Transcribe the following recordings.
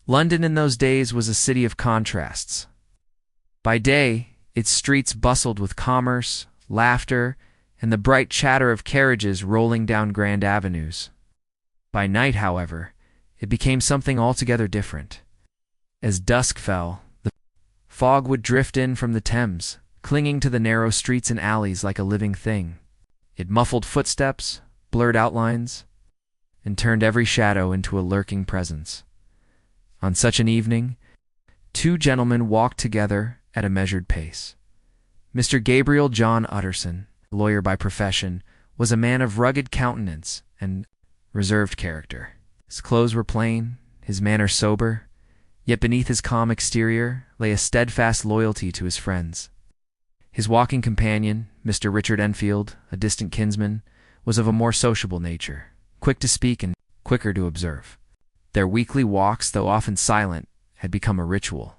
London in those days was a city of contrasts. By day, its streets bustled with commerce, laughter, and the bright chatter of carriages rolling down grand avenues. By night, however, it became something altogether different. As dusk fell, the fog would drift in from the Thames, clinging to the narrow streets and alleys like a living thing. It muffled footsteps, blurred outlines, and turned every shadow into a lurking presence. On such an evening, two gentlemen walked together at a measured pace. Mr. Gabriel John Utterson, lawyer by profession, was a man of rugged countenance and reserved character. His clothes were plain, his manner sober, yet beneath his calm exterior lay a steadfast loyalty to his friends. His walking companion, Mr. Richard Enfield, a distant kinsman, was of a more sociable nature, quick to speak and quicker to observe. Their weekly walks, though often silent, had become a ritual,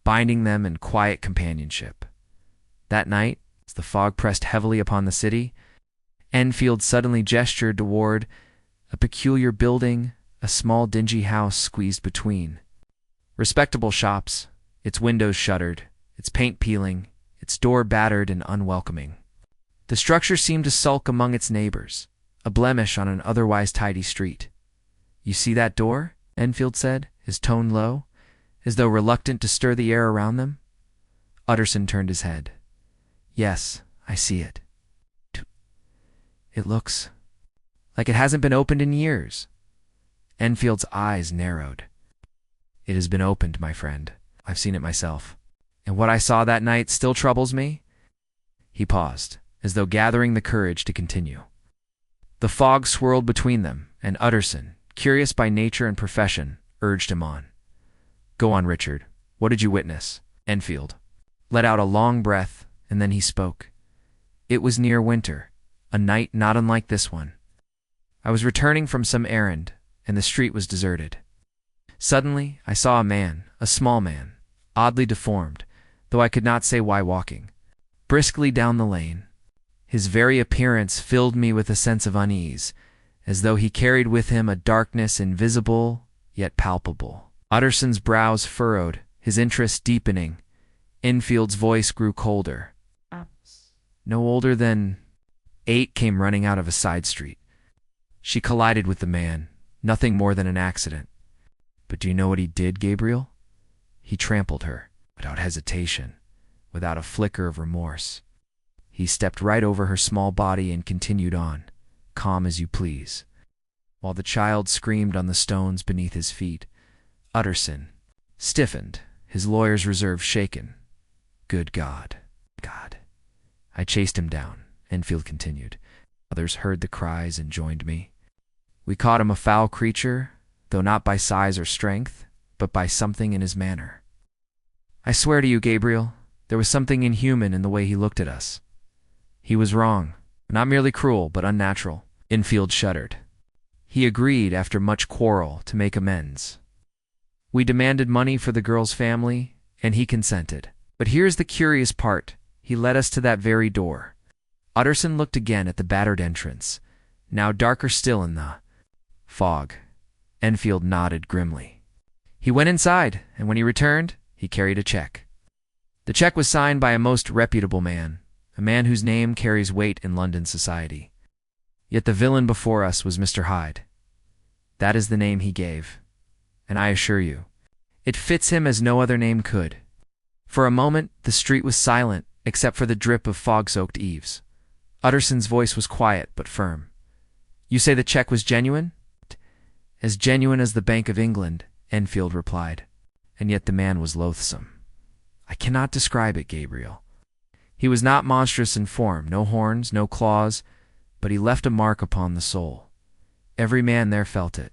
binding them in quiet companionship. That night, as the fog pressed heavily upon the city, Enfield suddenly gestured toward a peculiar building, a small dingy house squeezed between. Respectable shops, its windows shuttered, its paint peeling, its door battered and unwelcoming. The structure seemed to sulk among its neighbors, a blemish on an otherwise tidy street. "You see that door?" Enfield said, his tone low, as though reluctant to stir the air around them. Utterson turned his head. "Yes, I see it. It looks like it hasn't been opened in years." Enfield's eyes narrowed. "It has been opened, my friend. I've seen it myself. And what I saw that night still troubles me." He paused, as though gathering the courage to continue. The fog swirled between them, and Utterson, curious by nature and profession, urged him on. "Go on, Richard. What did you witness?" Enfield let out a long breath, and then he spoke. "It was near winter, a night not unlike this one. I was returning from some errand, and the street was deserted. Suddenly, I saw a man, a small man, oddly deformed, though I could not say why, walking briskly down the lane. His very appearance filled me with a sense of unease, as though he carried with him a darkness invisible yet palpable." Utterson's brows furrowed, his interest deepening. Enfield's voice grew colder. "No older than 8 came running out of a side street. She collided with the man, nothing more than an accident. But do you know what he did, Gabriel? He trampled her, without hesitation, without a flicker of remorse. He stepped right over her small body and continued on, calm as you please, while the child screamed on the stones beneath his feet. Utterson stiffened, his lawyer's reserve shaken. Good God. I chased him down," Enfield continued. "Others heard the cries and joined me. We caught him a foul creature, though not by size or strength, but by something in his manner. I swear to you, Gabriel, there was something inhuman in the way he looked at us. He was wrong, not merely cruel, but unnatural." Enfield shuddered. He agreed, after much quarrel, to make amends. "We demanded money for the girl's family, and he consented. But here's the curious part. He led us to that very door." Utterson looked again at the battered entrance, now darker still in the fog. Enfield nodded grimly. "He went inside, and when he returned, he carried a check. The check was signed by a most reputable man, a man whose name carries weight in London society. Yet the villain before us was Mr. Hyde. That is the name he gave, and I assure you, it fits him as no other name could." For a moment, the street was silent, except for the drip of fog-soaked eaves. Utterson's voice was quiet but firm. "You say the check was genuine?" "As genuine as the Bank of England," Enfield replied. "And yet the man was loathsome. I cannot describe it, Gabriel. He was not monstrous in form, no horns, no claws, but he left a mark upon the soul. Every man there felt it.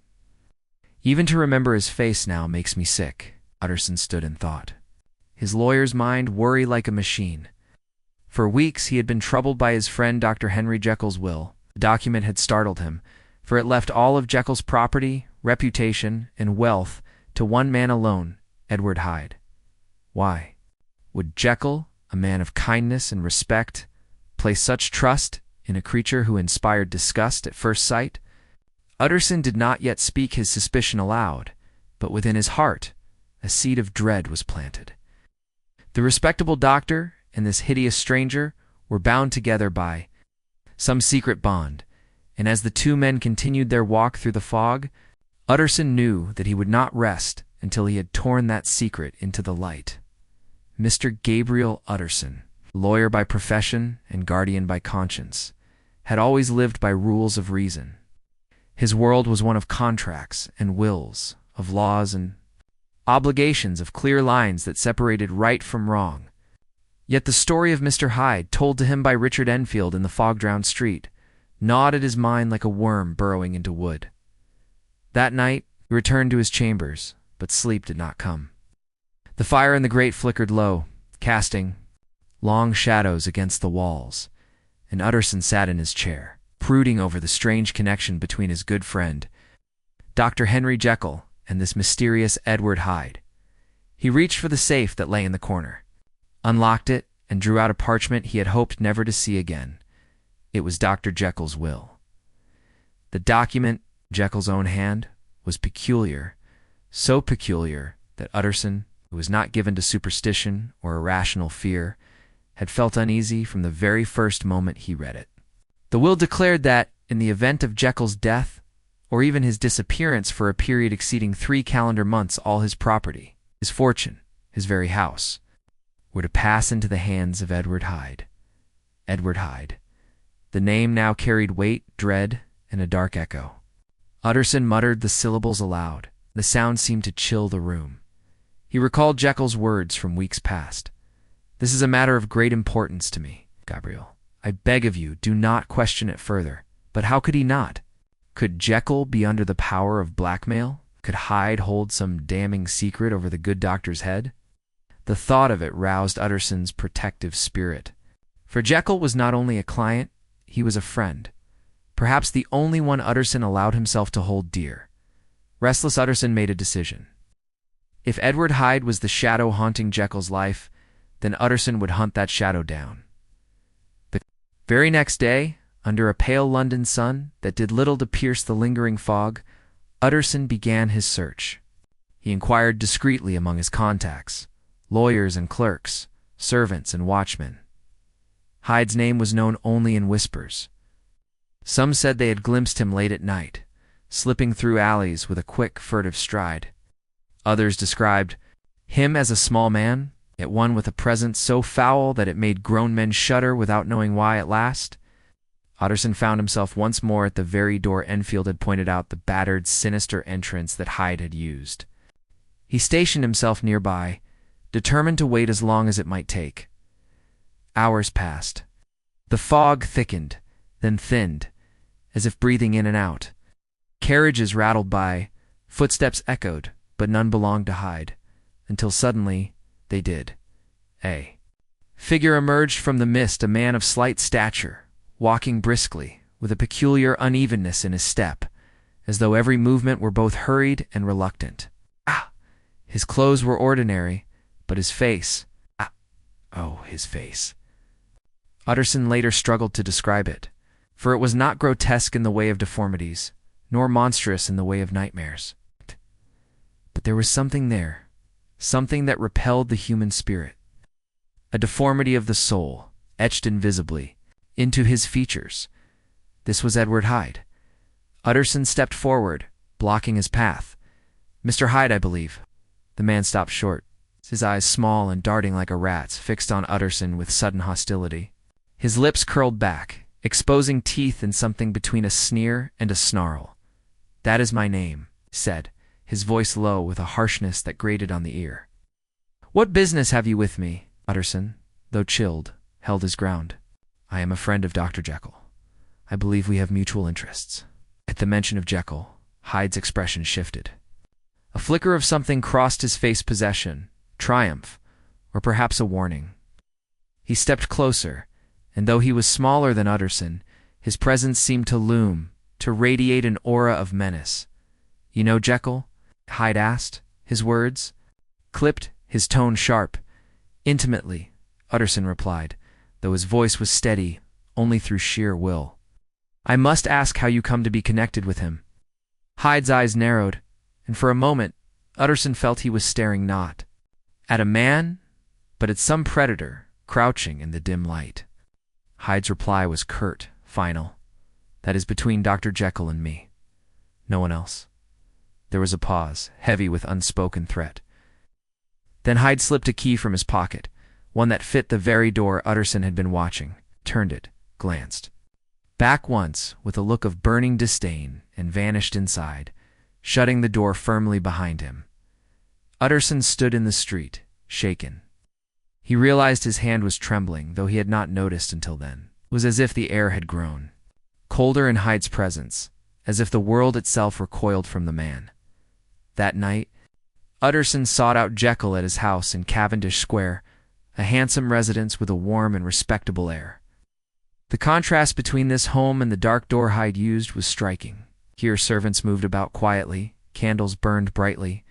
Even to remember his face now makes me sick." Utterson stood in thought, his lawyer's mind worry like a machine. For weeks he had been troubled by his friend Dr. Henry Jekyll's will. The document had startled him, for it left all of Jekyll's property, reputation, and wealth to one man alone, Edward Hyde. Why? Would Jekyll, a man of kindness and respect, place such trust in a creature who inspired disgust at first sight? Utterson did not yet speak his suspicion aloud, but within his heart a seed of dread was planted. The respectable doctor and this hideous stranger were bound together by some secret bond, and as the two men continued their walk through the fog, Utterson knew that he would not rest until he had torn that secret into the light. Mr. Gabriel Utterson, lawyer by profession and guardian by conscience, had always lived by rules of reason. His world was one of contracts and wills, of laws and obligations, of clear lines that separated right from wrong. Yet the story of Mr. Hyde, told to him by Richard Enfield in the fog-drowned street, gnawed at his mind like a worm burrowing into wood. That night he returned to his chambers, but sleep did not come. The fire in the grate flickered low, casting long shadows against the walls, and Utterson sat in his chair, brooding over the strange connection between his good friend, Dr. Henry Jekyll, and this mysterious Edward Hyde. He reached for the safe that lay in the corner, unlocked it, and drew out a parchment he had hoped never to see again. It was Dr. Jekyll's will. The document, Jekyll's own hand, was peculiar, so peculiar that Utterson, who was not given to superstition or irrational fear, had felt uneasy from the very first moment he read it. The will declared that, in the event of Jekyll's death, or even his disappearance for a period exceeding 3 calendar months, all his property, his fortune, his very house, were to pass into the hands of Edward Hyde. Edward Hyde. The name now carried weight, dread, and a dark echo. Utterson muttered the syllables aloud. The sound seemed to chill the room. He recalled Jekyll's words from weeks past. "This is a matter of great importance to me, Gabriel. I beg of you, do not question it further." But how could he not? Could Jekyll be under the power of blackmail? Could Hyde hold some damning secret over the good doctor's head? The thought of it roused Utterson's protective spirit. For Jekyll was not only a client, he was a friend. Perhaps the only one Utterson allowed himself to hold dear. Restless Utterson made a decision. If Edward Hyde was the shadow haunting Jekyll's life, then Utterson would hunt that shadow down. The very next day, under a pale London sun that did little to pierce the lingering fog, Utterson began his search. He inquired discreetly among his contacts, lawyers and clerks, servants and watchmen. Hyde's name was known only in whispers. Some said they had glimpsed him late at night, slipping through alleys with a quick, furtive stride. Others described him as a small man, yet one with a presence so foul that it made grown men shudder without knowing why at last. Utterson found himself once more at the very door Enfield had pointed out, the battered, sinister entrance that Hyde had used. He stationed himself nearby, determined to wait as long as it might take. Hours passed. The fog thickened, then thinned, as if breathing in and out. Carriages rattled by, footsteps echoed, but none belonged to Hyde, until suddenly they did. A figure emerged from the mist, a man of slight stature, walking briskly, with a peculiar unevenness in his step, as though every movement were both hurried and reluctant. His clothes were ordinary, but his face, his face. Utterson later struggled to describe it, for it was not grotesque in the way of deformities, nor monstrous in the way of nightmares. But there was something there, something that repelled the human spirit. A deformity of the soul, etched invisibly into his features. This was Edward Hyde. Utterson stepped forward, blocking his path. "Mr. Hyde, I believe." The man stopped short, his eyes small and darting like a rat's, fixed on Utterson with sudden hostility. His lips curled back, exposing teeth in something between a sneer and a snarl. "That is my name," he said, his voice low with a harshness that grated on the ear. "What business have you with me?" Utterson, though chilled, held his ground. "I am a friend of Dr. Jekyll. I believe we have mutual interests." At the mention of Jekyll, Hyde's expression shifted. A flicker of something crossed his face, possession, triumph, or perhaps a warning. He stepped closer, and though he was smaller than Utterson, his presence seemed to loom, to radiate an aura of menace. "You know Jekyll?" Hyde asked, his words clipped, his tone sharp. "Intimately," Utterson replied, though his voice was steady only through sheer will. "I must ask how you come to be connected with him." Hyde's eyes narrowed, and for a moment Utterson felt he was staring not at a man, but at some predator crouching in the dim light. Hyde's reply was curt, final. "That is between Dr. Jekyll and me. No one else." There was a pause, heavy with unspoken threat. Then Hyde slipped a key from his pocket, one that fit the very door Utterson had been watching, turned it, glanced back once with a look of burning disdain, and vanished inside, shutting the door firmly behind him. Utterson stood in the street, shaken. He realized his hand was trembling, though he had not noticed until then. It was as if the air had grown colder in Hyde's presence, as if the world itself recoiled from the man. That night, Utterson sought out Jekyll at his house in Cavendish Square, a handsome residence with a warm and respectable air. The contrast between this home and the dark door Hyde used was striking. Here servants moved about quietly, candles burned brightly,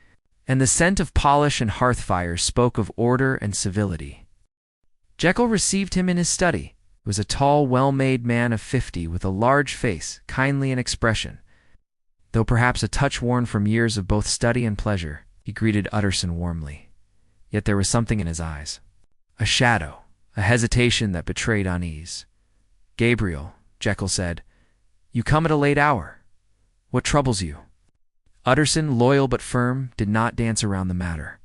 and the scent of polish and hearth fires spoke of order and civility. Jekyll received him in his study. He was a tall, well-made man of 50 with a large face, kindly in expression. Though perhaps a touch worn from years of both study and pleasure, he greeted Utterson warmly. Yet there was something in his eyes. A shadow, a hesitation that betrayed unease. "Gabriel," Jekyll said, "you come at a late hour. What troubles you?" Utterson, loyal but firm, did not dance around the matter.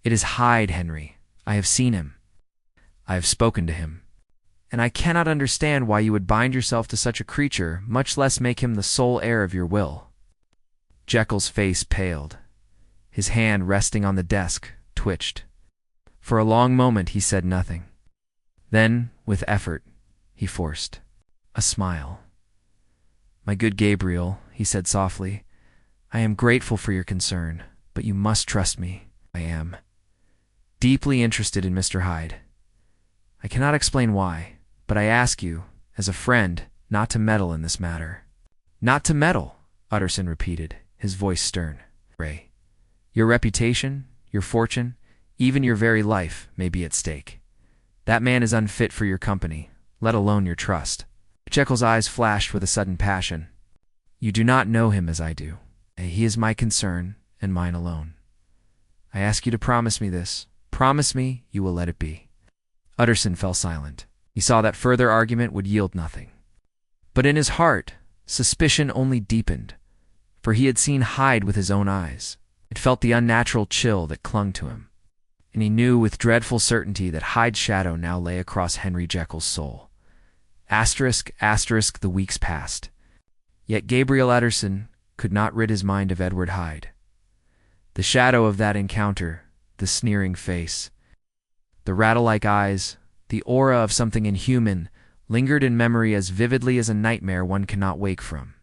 "It is Hyde, Henry. I have seen him. I have spoken to him. And I cannot understand why you would bind yourself to such a creature, much less make him the sole heir of your will." Jekyll's face paled. His hand, resting on the desk, twitched. For a long moment he said nothing. Then, with effort, he forced a smile. "My good Gabriel," he said softly, "I am grateful for your concern, but you must trust me. I am deeply interested in Mr. Hyde. I cannot explain why, but I ask you, as a friend, not to meddle in this matter." "Not to meddle," Utterson repeated, his voice stern. "Ray, your reputation, your fortune, even your very life may be at stake. That man is unfit for your company, let alone your trust." Jekyll's eyes flashed with a sudden passion. "You do not know him as I do. He is my concern, and mine alone. I ask you to promise me this. Promise me you will let it be." Utterson fell silent. He saw that further argument would yield nothing. But in his heart, suspicion only deepened, for he had seen Hyde with his own eyes. It felt the unnatural chill that clung to him, and he knew with dreadful certainty that Hyde's shadow now lay across Henry Jekyll's soul. Asterisk, asterisk, the weeks passed. Yet Gabriel Utterson could not rid his mind of Edward Hyde. The shadow of that encounter, the sneering face, the rattle-like eyes, the aura of something inhuman, lingered in memory as vividly as a nightmare one cannot wake from.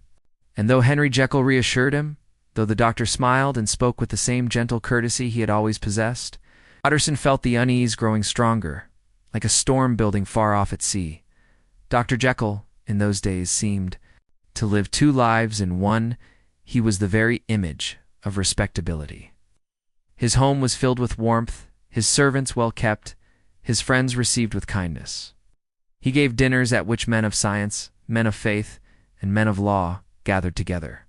And though Henry Jekyll reassured him, though the doctor smiled and spoke with the same gentle courtesy he had always possessed, Utterson felt the unease growing stronger, like a storm building far off at sea. Dr. Jekyll, in those days, seemed to live two lives in one. He was the very image of respectability. His home was filled with warmth, his servants well kept, his friends received with kindness. He gave dinners at which men of science, men of faith, and men of law gathered together.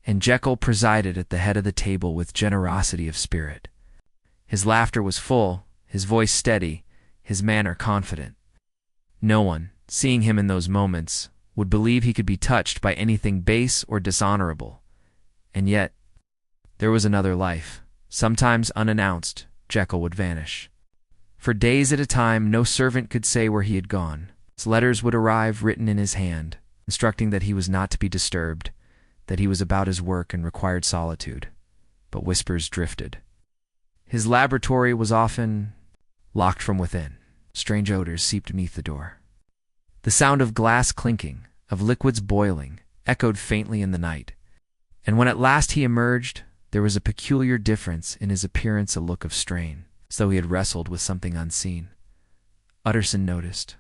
And Jekyll presided at the head of the table with generosity of spirit. His laughter was full, his voice steady, his manner confident. No one, seeing him in those moments, would believe he could be touched by anything base or dishonorable. And yet, there was another life. Sometimes unannounced, Jekyll would vanish. For days at a time, no servant could say where he had gone. His letters would arrive written in his hand, instructing that he was not to be disturbed, that he was about his work and required solitude. But whispers drifted. His laboratory was often locked from within. Strange odors seeped beneath the door. The sound of glass clinking, of liquids boiling, echoed faintly in the night. And when at last he emerged, there was a peculiar difference in his appearance, a look of strain, as though he had wrestled with something unseen. Utterson noticed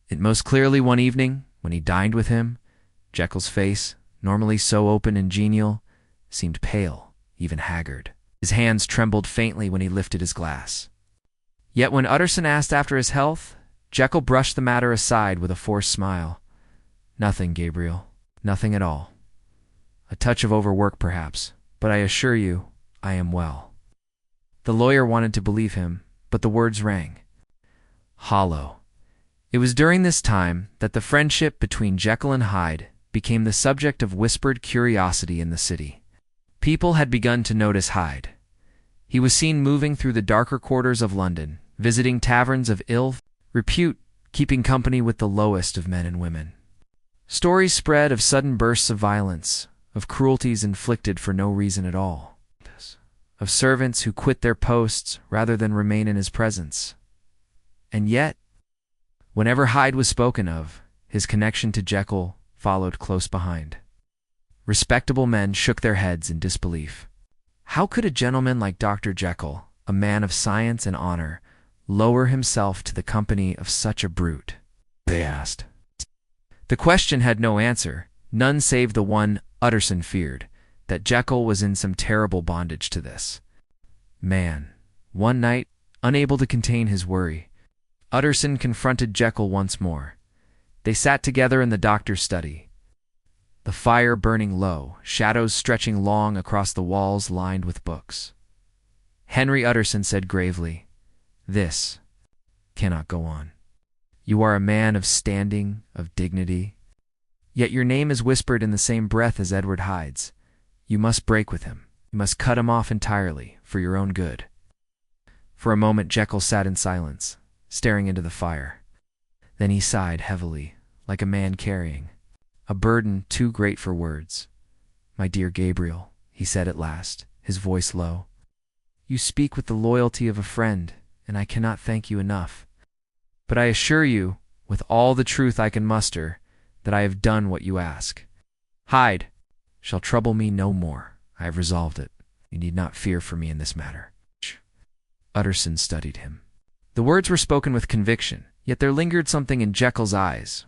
it most clearly one evening when he dined with him. Jekyll's face, normally so open and genial, seemed pale, even haggard. His hands trembled faintly when he lifted his glass. Yet when Utterson asked after his health, Jekyll brushed the matter aside with a forced smile. "Nothing, Gabriel, nothing at all. A touch of overwork, perhaps, but I assure you, I am well." The lawyer wanted to believe him, but the words rang hollow. It was during this time that the friendship between Jekyll and Hyde became the subject of whispered curiosity in the city. People had begun to notice Hyde. He was seen moving through the darker quarters of London, visiting taverns of ill repute, keeping company with the lowest of men and women. Stories spread of sudden bursts of violence, of cruelties inflicted for no reason at all, of servants who quit their posts rather than remain in his presence. And yet, whenever Hyde was spoken of, his connection to Jekyll followed close behind. Respectable men shook their heads in disbelief. How could a gentleman like Dr. Jekyll, a man of science and honor, lower himself to the company of such a brute? They asked. The question had no answer, none save the one Utterson feared, that Jekyll was in some terrible bondage to this man. One night, unable to contain his worry, Utterson confronted Jekyll once more. They sat together in the doctor's study, the fire burning low, shadows stretching long across the walls lined with books. Henry Utterson said gravely, "This cannot go on. You are a man of standing, of dignity, yet your name is whispered in the same breath as Edward Hyde's. You must break with him. You must cut him off entirely, for your own good." For a moment Jekyll sat in silence, staring into the fire. Then he sighed heavily, like a man carrying a burden too great for words. "My dear Gabriel," he said at last, his voice low, "you speak with the loyalty of a friend, and I cannot thank you enough. But I assure you, with all the truth I can muster, that I have done what you ask. Hyde shall trouble me no more. I have resolved it. You need not fear for me in this matter." Utterson studied him. The words were spoken with conviction, yet there lingered something in Jekyll's eyes.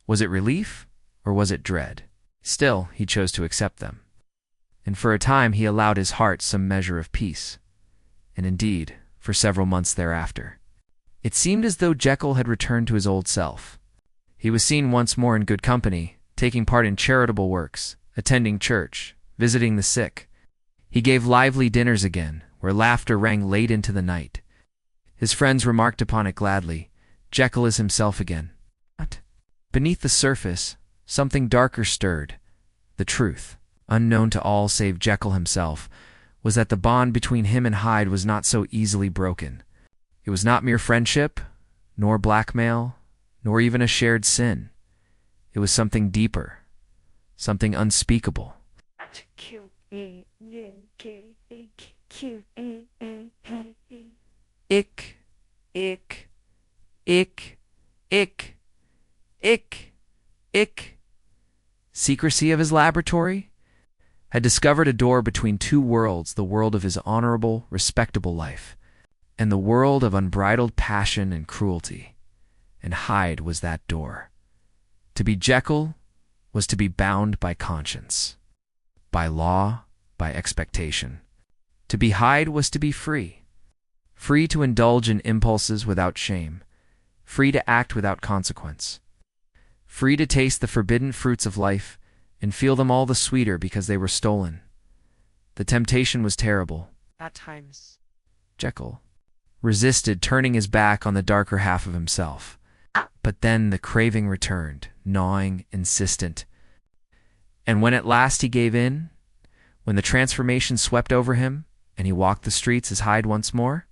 Was it relief, or was it dread? Still, he chose to accept them. And for a time he allowed his heart some measure of peace. And indeed, for several months thereafter, it seemed as though Jekyll had returned to his old self. He was seen once more in good company, taking part in charitable works, attending church, visiting the sick. He gave lively dinners again, where laughter rang late into the night. His friends remarked upon it gladly. Jekyll is himself again. But beneath the surface, something darker stirred. The truth, unknown to all save Jekyll himself, was that the bond between him and Hyde was not so easily broken. It was not mere friendship, nor blackmail, nor even a shared sin. It was something deeper, something unspeakable. Ick, ick, ick, ick, ick, ick. Secrecy of his laboratory had discovered a door between two worlds, the world of his honorable, respectable life, and the world of unbridled passion and cruelty. And Hyde was that door. To be Jekyll was to be bound by conscience, by law, by expectation. To be Hyde was to be free. Free to indulge in impulses without shame, free to act without consequence, free to taste the forbidden fruits of life and feel them all the sweeter because they were stolen. The temptation was terrible. At times, Jekyll resisted, turning his back on the darker half of himself. But then the craving returned, gnawing, insistent. And when at last he gave in, when the transformation swept over him, and he walked the streets as Hyde once more,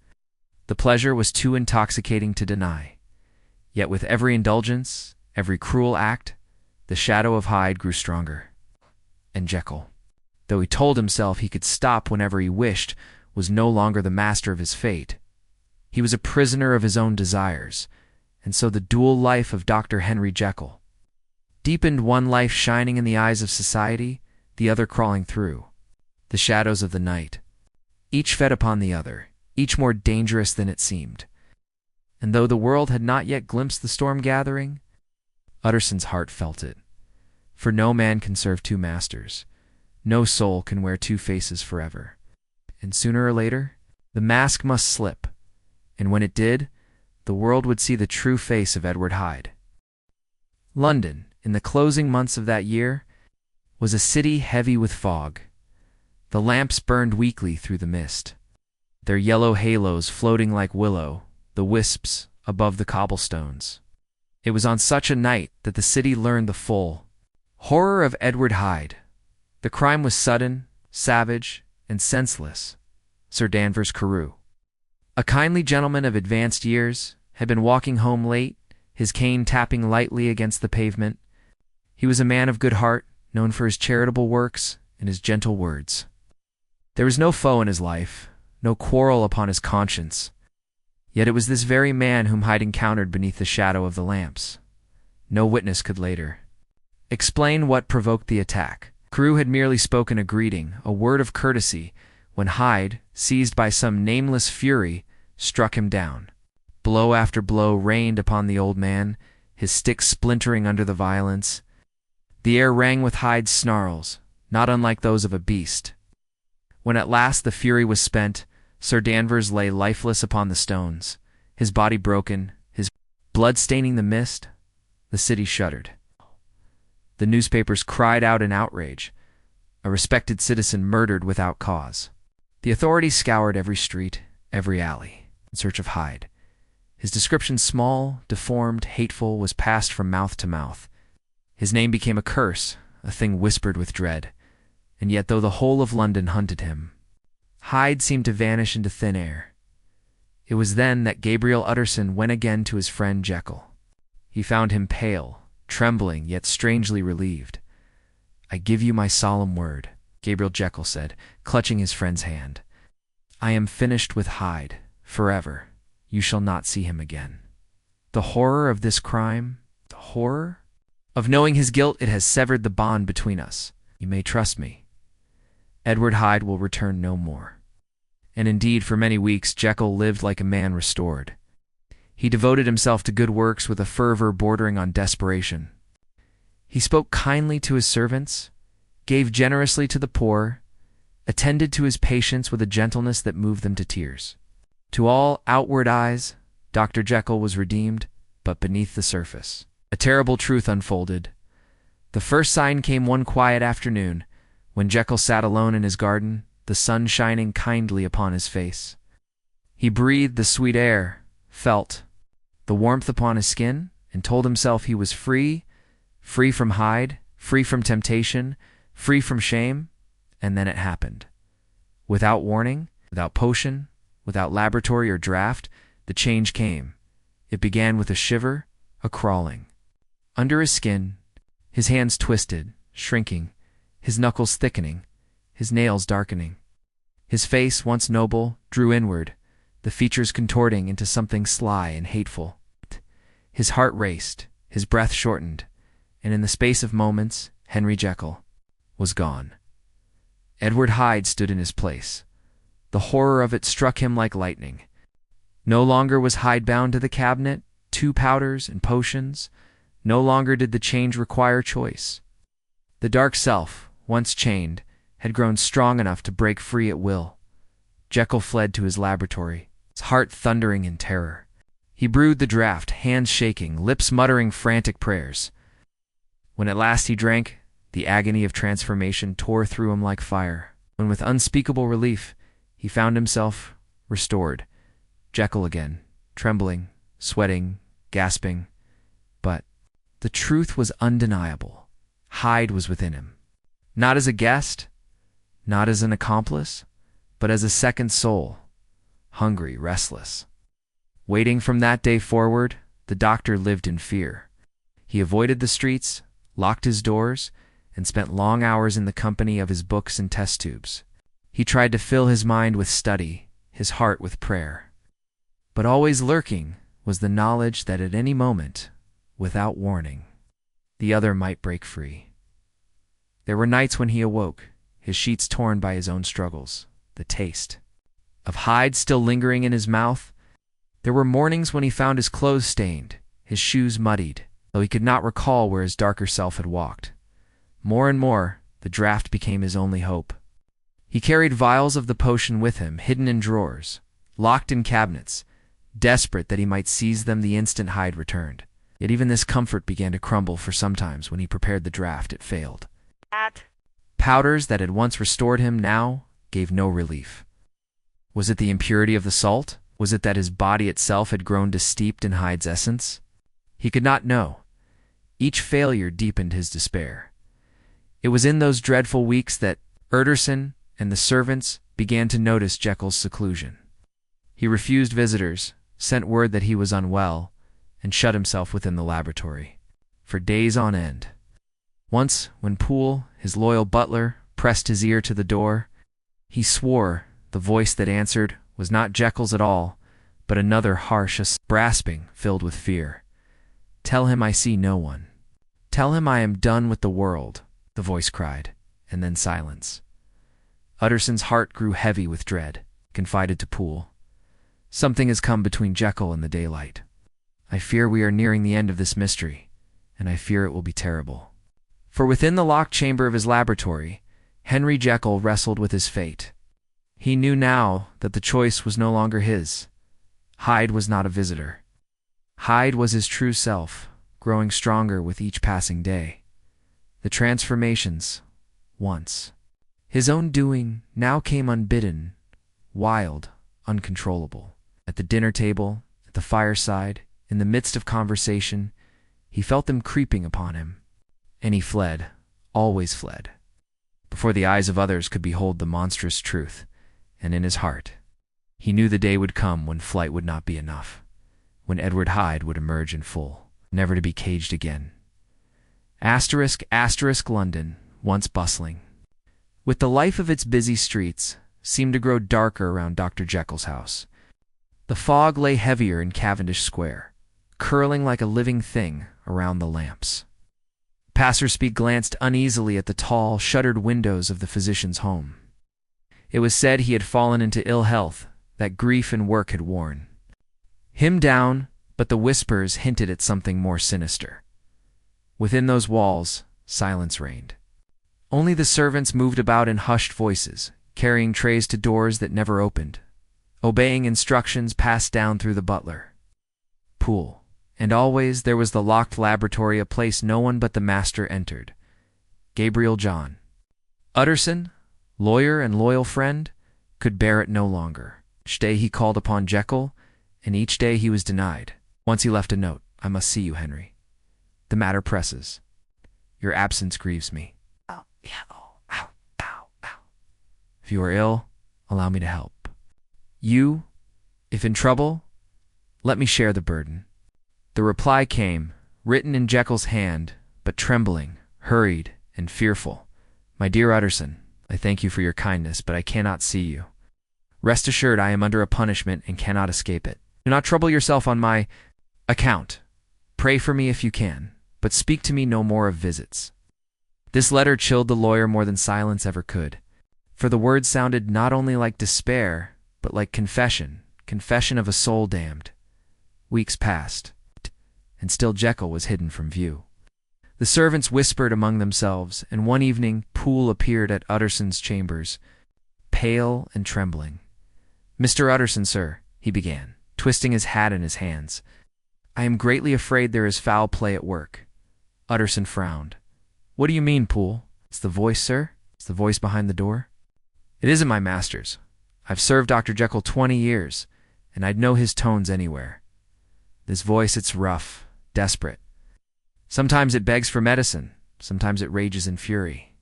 the pleasure was too intoxicating to deny. Yet with every indulgence, every cruel act, the shadow of Hyde grew stronger. And Jekyll, though he told himself he could stop whenever he wished, was no longer the master of his fate. He was a prisoner of his own desires, and so the dual life of Dr. Henry Jekyll deepened, one life shining in the eyes of society, the other crawling through the shadows of the night. Each fed upon the other, each more dangerous than it seemed. And though the world had not yet glimpsed the storm gathering, Utterson's heart felt it. For no man can serve two masters. No soul can wear two faces forever. And sooner or later, the mask must slip. And when it did, the world would see the true face of Edward Hyde. London, in the closing months of that year, was a city heavy with fog. The lamps burned weakly through the mist, their yellow halos floating like willow, the wisps above the cobblestones. It was on such a night that the city learned the full horror of Edward Hyde. The crime was sudden, savage, and senseless. Sir Danvers Carew, a kindly gentleman of advanced years, had been walking home late, his cane tapping lightly against the pavement. He was a man of good heart, known for his charitable works and his gentle words. There was no foe in his life, no quarrel upon his conscience. Yet it was this very man whom Hyde encountered beneath the shadow of the lamps. No witness could later explain what provoked the attack. Carew had merely spoken a greeting, a word of courtesy, when Hyde, seized by some nameless fury, struck him down. Blow after blow rained upon the old man, his stick splintering under the violence. The air rang with Hyde's snarls, not unlike those of a beast. When at last the fury was spent, Sir Danvers lay lifeless upon the stones, his body broken, his blood staining the mist. The city shuddered. The newspapers cried out in outrage. A respected citizen murdered without cause. The authorities scoured every street, every alley, in search of Hyde. His description, small, deformed, hateful, was passed from mouth to mouth. His name became a curse, a thing whispered with dread. And yet though the whole of London hunted him, Hyde seemed to vanish into thin air. It was then that Gabriel Utterson went again to his friend Jekyll. He found him pale, trembling, yet strangely relieved. "I give you my solemn word," Gabriel Jekyll said, clutching his friend's hand. "I am finished with Hyde, forever. You shall not see him again. The horror of this crime, the horror of knowing his guilt, it has severed the bond between us. You may trust me. Edward Hyde will return no more." And indeed, for many weeks, Jekyll lived like a man restored. He devoted himself to good works with a fervor bordering on desperation. He spoke kindly to his servants, gave generously to the poor, attended to his patients with a gentleness that moved them to tears. To all outward eyes, Dr. Jekyll was redeemed, but beneath the surface, a terrible truth unfolded. The first sign came one quiet afternoon, when Jekyll sat alone in his garden, the sun shining kindly upon his face. He breathed the sweet air, felt the warmth upon his skin, and told himself he was free, free from Hyde, free from temptation, free from shame. And then it happened. Without warning, without potion, without laboratory or draft, the change came. It began with a shiver, a crawling. Under his skin, his hands twisted, shrinking, his knuckles thickening, his nails darkening. His face, once noble, drew inward, the features contorting into something sly and hateful. His heart raced, his breath shortened, and in the space of moments, Henry Jekyll was gone. Edward Hyde stood in his place. The horror of it struck him like lightning. No longer was Hyde bound to the cabinet, 2 powders and potions. No longer did the change require choice. The dark self, once chained, had grown strong enough to break free at will. Jekyll fled to his laboratory, his heart thundering in terror. He brewed the draught, hands shaking, lips muttering frantic prayers. When at last he drank, the agony of transformation tore through him like fire. When with unspeakable relief, he found himself restored, Jekyll again, trembling, sweating, gasping. But the truth was undeniable. Hyde was within him. Not as a guest, not as an accomplice, but as a second soul, hungry, restless. Waiting from that day forward, the doctor lived in fear. He avoided the streets, locked his doors, and spent long hours in the company of his books and test tubes. He tried to fill his mind with study, his heart with prayer. But always lurking was the knowledge that at any moment, without warning, the other might break free. There were nights when he awoke, his sheets torn by his own struggles, the taste of Hyde still lingering in his mouth. There were mornings when he found his clothes stained, his shoes muddied, though he could not recall where his darker self had walked. More and more, the draught became his only hope. He carried vials of the potion with him, hidden in drawers, locked in cabinets, desperate that he might seize them the instant Hyde returned. Yet even this comfort began to crumble, for sometimes when he prepared the draught it failed. Powders that had once restored him now gave no relief. Was it the impurity of the salt? Was it that his body itself had grown steeped in Hyde's essence? He could not know. Each failure deepened his despair. It was in those dreadful weeks that Utterson and the servants began to notice Jekyll's seclusion. He refused visitors, sent word that he was unwell, and shut himself within the laboratory, for days on end. Once, when Poole, his loyal butler, pressed his ear to the door, he swore the voice that answered was not Jekyll's at all, but another harsh, rasping, filled with fear. "Tell him I see no one. Tell him I am done with the world," the voice cried, and then silence. Utterson's heart grew heavy with dread, confided to Poole. "Something has come between Jekyll and the daylight. I fear we are nearing the end of this mystery, and I fear it will be terrible." For within the locked chamber of his laboratory, Henry Jekyll wrestled with his fate. He knew now that the choice was no longer his. Hyde was not a visitor. Hyde was his true self, growing stronger with each passing day. The transformations, once his own doing, now came unbidden, wild, uncontrollable. At the dinner table, at the fireside, in the midst of conversation, he felt them creeping upon him. And he fled, always fled, before the eyes of others could behold the monstrous truth. And in his heart, he knew the day would come when flight would not be enough, when Edward Hyde would emerge in full, never to be caged again. Asterisk, asterisk, London, once bustling, with the life of its busy streets, seemed to grow darker around Dr. Jekyll's house. The fog lay heavier in Cavendish Square, curling like a living thing around the lamps. Passers-by glanced uneasily at the tall, shuttered windows of the physician's home. It was said he had fallen into ill health, that grief and work had worn him down, but the whispers hinted at something more sinister. Within those walls, silence reigned. Only the servants moved about in hushed voices, carrying trays to doors that never opened, obeying instructions passed down through the butler, Poole. And always there was the locked laboratory, a place no one but the master entered. Gabriel John Utterson, lawyer and loyal friend, could bear it no longer. Each day he called upon Jekyll, and each day he was denied. Once he left a note. "I must see you, Henry. The matter presses. Your absence grieves me. Ow, ow, ow, ow, ow. If you are ill, allow me to help. You, if in trouble, let me share the burden." The reply came, written in Jekyll's hand, but trembling, hurried, and fearful. "My dear Utterson, I thank you for your kindness, but I cannot see you. Rest assured I am under a punishment and cannot escape it. Do not trouble yourself on my account. Pray for me if you can, but speak to me no more of visits." This letter chilled the lawyer more than silence ever could, for the words sounded not only like despair, but like confession of a soul damned. Weeks passed, and still Jekyll was hidden from view. The servants whispered among themselves, and one evening Poole appeared at Utterson's chambers, pale and trembling. "Mr. Utterson, sir," he began, twisting his hat in his hands, "I am greatly afraid there is foul play at work." Utterson frowned. "What do you mean, Poole?" "It's the voice, sir. It's the voice behind the door." "It isn't my master's. I've served Dr. Jekyll 20 years, and I'd know his tones anywhere. This voice, it's rough, desperate. Sometimes it begs for medicine, sometimes it rages in fury,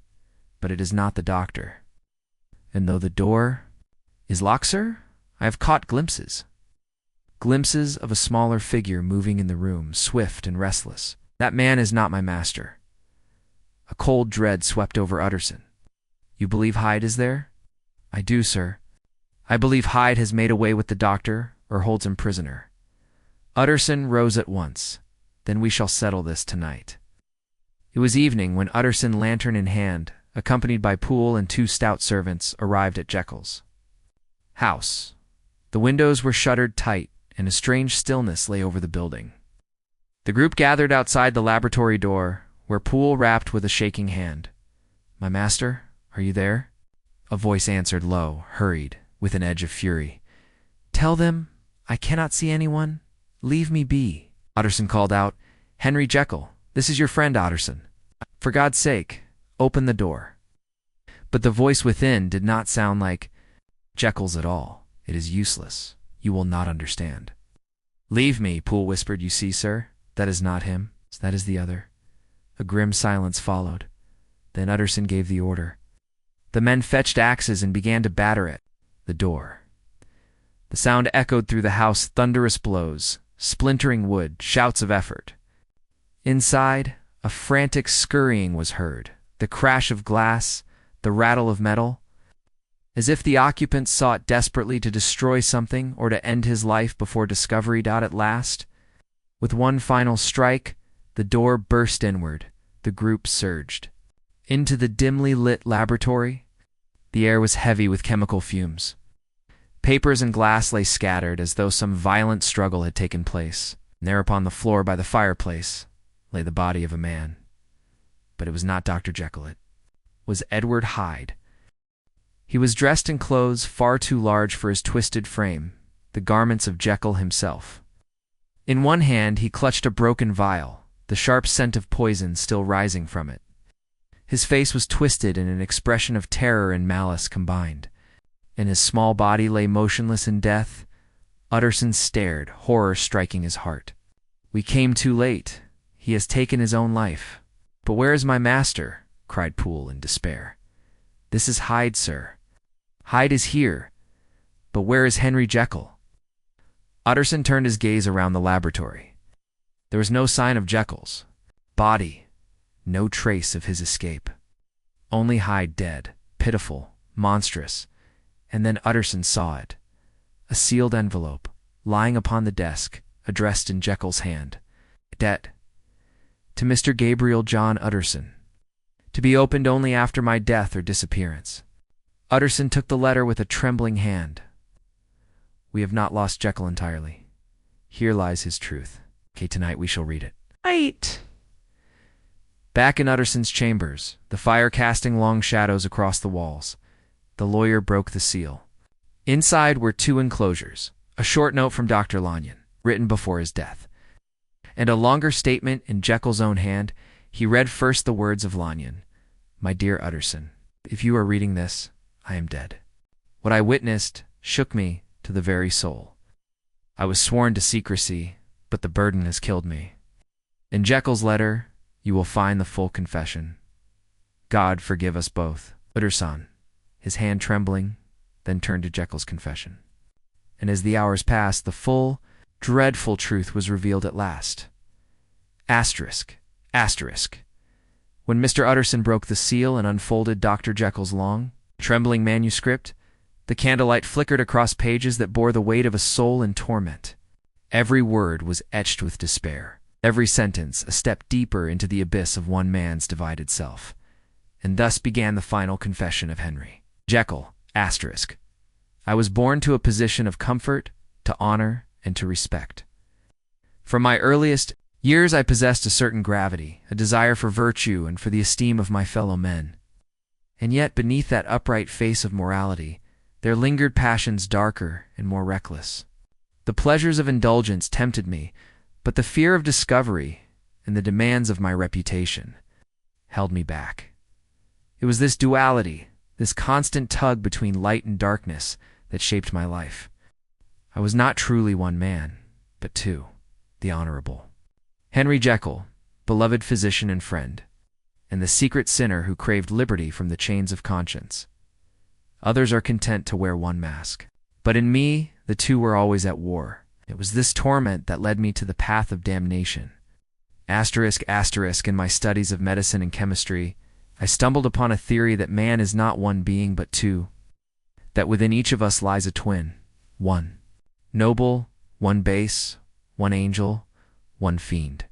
but it is not the doctor. And though the door is locked, sir, I have caught glimpses of a smaller figure moving in the room, swift and restless. That man is not my master." A cold dread swept over Utterson. "You believe Hyde is there?" "I do, sir. I believe Hyde has made away with the doctor or holds him prisoner." Utterson rose at once. "Then we shall settle this tonight." It was evening when Utterson, lantern in hand, accompanied by Poole and 2 stout servants, arrived at Jekyll's house. The windows were shuttered tight, and a strange stillness lay over the building. The group gathered outside the laboratory door, where Poole rapped with a shaking hand. "My master, are you there?" A voice answered, low, hurried, with an edge of fury. "Tell them I cannot see anyone. Leave me be." Utterson called out, "Henry Jekyll, this is your friend Utterson. For God's sake, open the door." But the voice within did not sound like Jekyll's at all. It is useless. You will not understand. Leave me, Poole whispered. You see, sir, that is not him. That is the other. A grim silence followed. Then Utterson gave the order. The men fetched axes and began to batter at the door. The sound echoed through the house, thunderous blows, splintering wood, shouts of effort. Inside, a frantic scurrying was heard, the crash of glass, the rattle of metal, as if the occupant sought desperately to destroy something or to end his life before discovery. At last, with one final strike, the door burst inward. The group surged into the dimly lit laboratory. The air was heavy with chemical fumes. Papers and glass lay scattered as though some violent struggle had taken place. And there upon the floor by the fireplace lay the body of a man. But it was not Dr. Jekyll. It was Edward Hyde. He was dressed in clothes far too large for his twisted frame, the garments of Jekyll himself. In one hand he clutched a broken vial, the sharp scent of poison still rising from it. His face was twisted in an expression of terror and malice combined, and his small body lay motionless in death. Utterson stared, horror striking his heart. We came too late. He has taken his own life. But where is my master? Cried Poole in despair. This is Hyde, sir. Hyde is here. But where is Henry Jekyll? Utterson turned his gaze around the laboratory. There was no sign of Jekyll's body, no trace of his escape. Only Hyde dead, pitiful, monstrous. And then Utterson saw it. A sealed envelope, lying upon the desk, addressed in Jekyll's hand. Debt. To Mr. Gabriel John Utterson. To be opened only after my death or disappearance. Utterson took the letter with a trembling hand. We have not lost Jekyll entirely. Here lies his truth. Okay, tonight we shall read it. Right. Back in Utterson's chambers, the fire casting long shadows across the walls, the lawyer broke the seal. Inside were two enclosures, a short note from Dr. Lanyon, written before his death, and a longer statement in Jekyll's own hand. He read first the words of Lanyon. My dear Utterson, if you are reading this, I am dead. What I witnessed shook me to the very soul. I was sworn to secrecy, but the burden has killed me. In Jekyll's letter, you will find the full confession. God forgive us both. Utterson, his hand trembling, then turned to Jekyll's confession. And as the hours passed, the full, dreadful truth was revealed at last. Asterisk, asterisk. When Mr. Utterson broke the seal and unfolded Dr. Jekyll's long, trembling manuscript, the candlelight flickered across pages that bore the weight of a soul in torment. Every word was etched with despair, every sentence a step deeper into the abyss of one man's divided self. And thus began the final confession of Henry Jekyll, asterisk. I was born to a position of comfort, to honor, and to respect. From my earliest years I possessed a certain gravity, a desire for virtue and for the esteem of my fellow men. And yet beneath that upright face of morality, there lingered passions darker and more reckless. The pleasures of indulgence tempted me, but the fear of discovery and the demands of my reputation held me back. It was this duality, this constant tug between light and darkness, that shaped my life. I was not truly one man, but two, the Honorable Henry Jekyll, beloved physician and friend, and the secret sinner who craved liberty from the chains of conscience. Others are content to wear one mask, but in me the two were always at war. It was this torment that led me to the path of damnation. Asterisk, asterisk, in my studies of medicine and chemistry, I stumbled upon a theory that man is not one being but two, that within each of us lies a twin, one noble, one base, one angel, one fiend.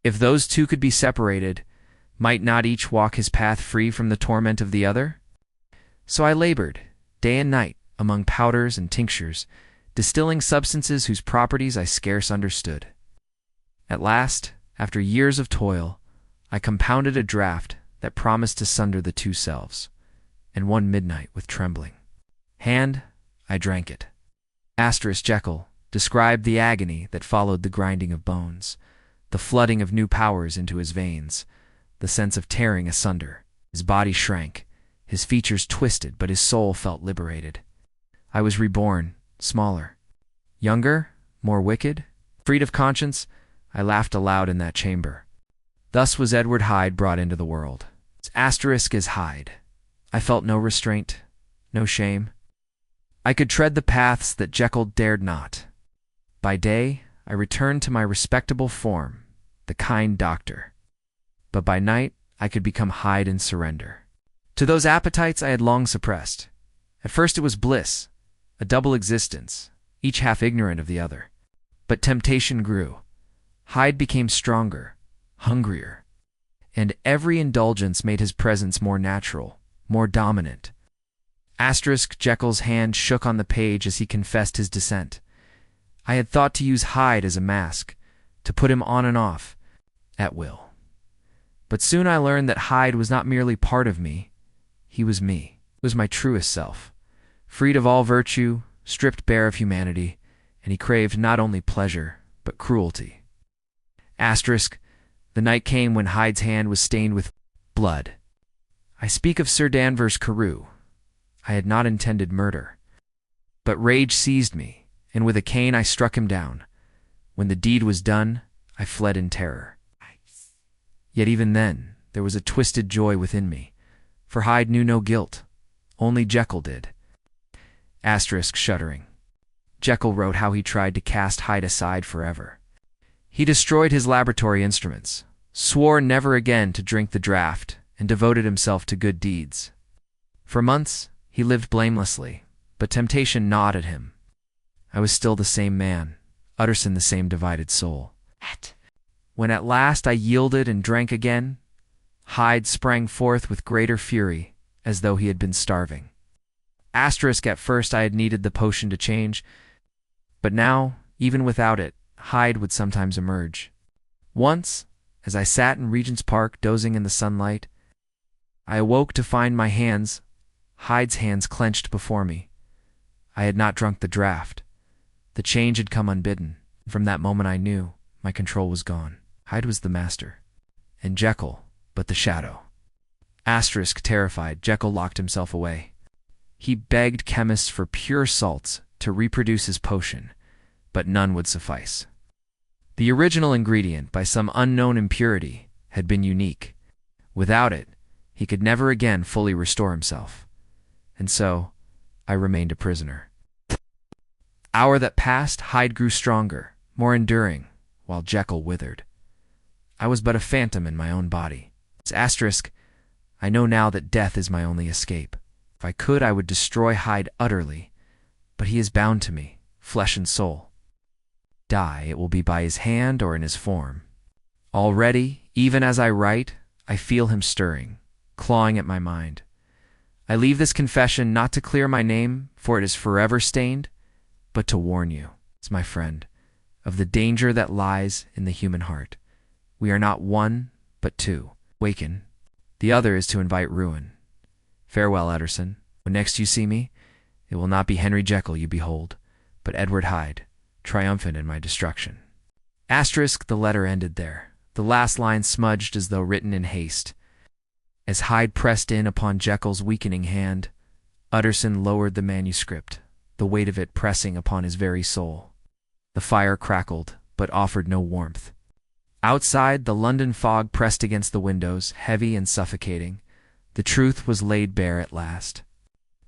If those two could be separated, might not each walk his path free from the torment of the other? So I labored, day and night, among powders and tinctures, distilling substances whose properties I scarce understood. At last, after years of toil, I compounded a draught that promised to sunder the two selves, and one midnight with trembling hand I drank it. Asterisk Jekyll described the agony that followed the grinding of bones, the flooding of new powers into his veins, the sense of tearing asunder. His body shrank, his features twisted, but his soul felt liberated. I was reborn, smaller. Younger, more wicked, freed of conscience. I laughed aloud in that chamber. Thus was Edward Hyde brought into the world. Its asterisk is Hyde. I felt no restraint, no shame. I could tread the paths that Jekyll dared not. By day, I returned to my respectable form, the kind doctor. But by night, I could become Hyde and surrender to those appetites I had long suppressed. At first it was bliss, a double existence, each half ignorant of the other. But temptation grew. Hyde became stronger, hungrier, and every indulgence made his presence more natural, more dominant. Asterisk Jekyll's hand shook on the page as he confessed his dissent. I had thought to use Hyde as a mask, to put him on and off, at will. But soon I learned that Hyde was not merely part of me. He was me. He was my truest self, freed of all virtue, stripped bare of humanity, and he craved not only pleasure, but cruelty. Asterisk, the night came when Hyde's hand was stained with blood. I speak of Sir Danvers Carew. I had not intended murder. But rage seized me, and with a cane I struck him down. When the deed was done, I fled in terror. Yet even then, there was a twisted joy within me, for Hyde knew no guilt. Only Jekyll did. Asterisk shuddering. Jekyll wrote how he tried to cast Hyde aside forever. He destroyed his laboratory instruments, swore never again to drink the draught, and devoted himself to good deeds. For months, he lived blamelessly, but temptation gnawed at him. I was still the same man, Utterson the same divided soul. When at last I yielded and drank again, Hyde sprang forth with greater fury, as though he had been starving. Asterisk at first I had needed the potion to change, but now, even without it, Hyde would sometimes emerge. Once, as I sat in Regent's Park dozing in the sunlight, I awoke to find my hands, Hyde's hands, clenched before me. I had not drunk the draught. The change had come unbidden. From that moment I knew my control was gone. Hyde was the master, and Jekyll but the shadow. Asterisk terrified, Jekyll locked himself away. He begged chemists for pure salts to reproduce his potion, but none would suffice. The original ingredient, by some unknown impurity, had been unique. Without it, he could never again fully restore himself. And so, I remained a prisoner. Hour that passed, Hyde grew stronger, more enduring, while Jekyll withered. I was but a phantom in my own body. Asterisk, I know now that death is my only escape. If I could, I would destroy Hyde utterly, but he is bound to me, flesh and soul. Die, it will be by his hand or in his form. Already, even as I write, I feel him stirring, clawing at my mind. I leave this confession not to clear my name, for it is forever stained, but to warn you, as my friend, of the danger that lies in the human heart. We are not one, but two. Waken. The other is to invite ruin. Farewell, Utterson. When next you see me, it will not be Henry Jekyll you behold, but Edward Hyde, triumphant in my destruction. Asterisk, the letter ended there, the last line smudged as though written in haste. As Hyde pressed in upon Jekyll's weakening hand, Utterson lowered the manuscript, the weight of it pressing upon his very soul. The fire crackled, but offered no warmth. Outside, the London fog pressed against the windows, heavy and suffocating. The truth was laid bare at last.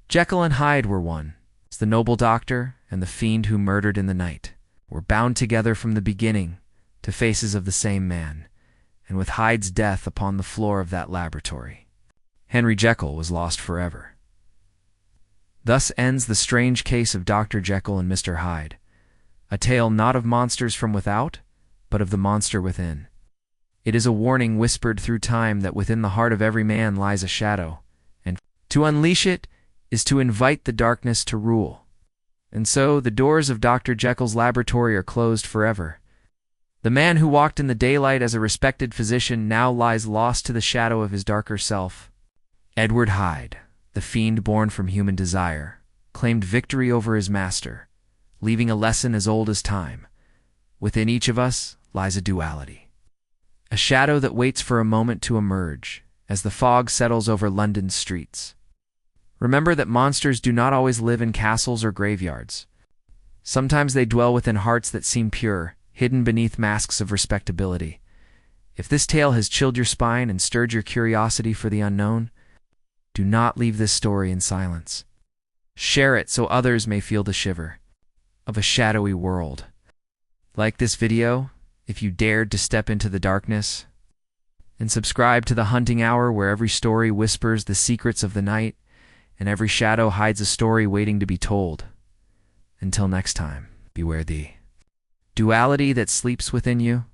Jekyll and Hyde were one. The noble doctor and the fiend who murdered in the night were bound together from the beginning to faces of the same man, and with Hyde's death upon the floor of that laboratory, Henry Jekyll was lost forever. Thus ends the strange case of Dr. Jekyll and Mr. Hyde, a tale not of monsters from without, but of the monster within. It is a warning whispered through time that within the heart of every man lies a shadow, and to unleash it is to invite the darkness to rule. And so the doors of Dr. Jekyll's laboratory are closed forever. The man who walked in the daylight as a respected physician now lies lost to the shadow of his darker self. Edward Hyde, the fiend born from human desire, claimed victory over his master, leaving a lesson as old as time. Within each of us lies a duality, a shadow that waits for a moment to emerge as the fog settles over London's streets. Remember that monsters do not always live in castles or graveyards. Sometimes they dwell within hearts that seem pure, hidden beneath masks of respectability. If this tale has chilled your spine and stirred your curiosity for the unknown, do not leave this story in silence. Share it so others may feel the shiver of a shadowy world. Like this video, if you dared to step into the darkness, and subscribe to The Hunting Hour, where every story whispers the secrets of the night, and every shadow hides a story waiting to be told. Until next time, beware the duality that sleeps within you.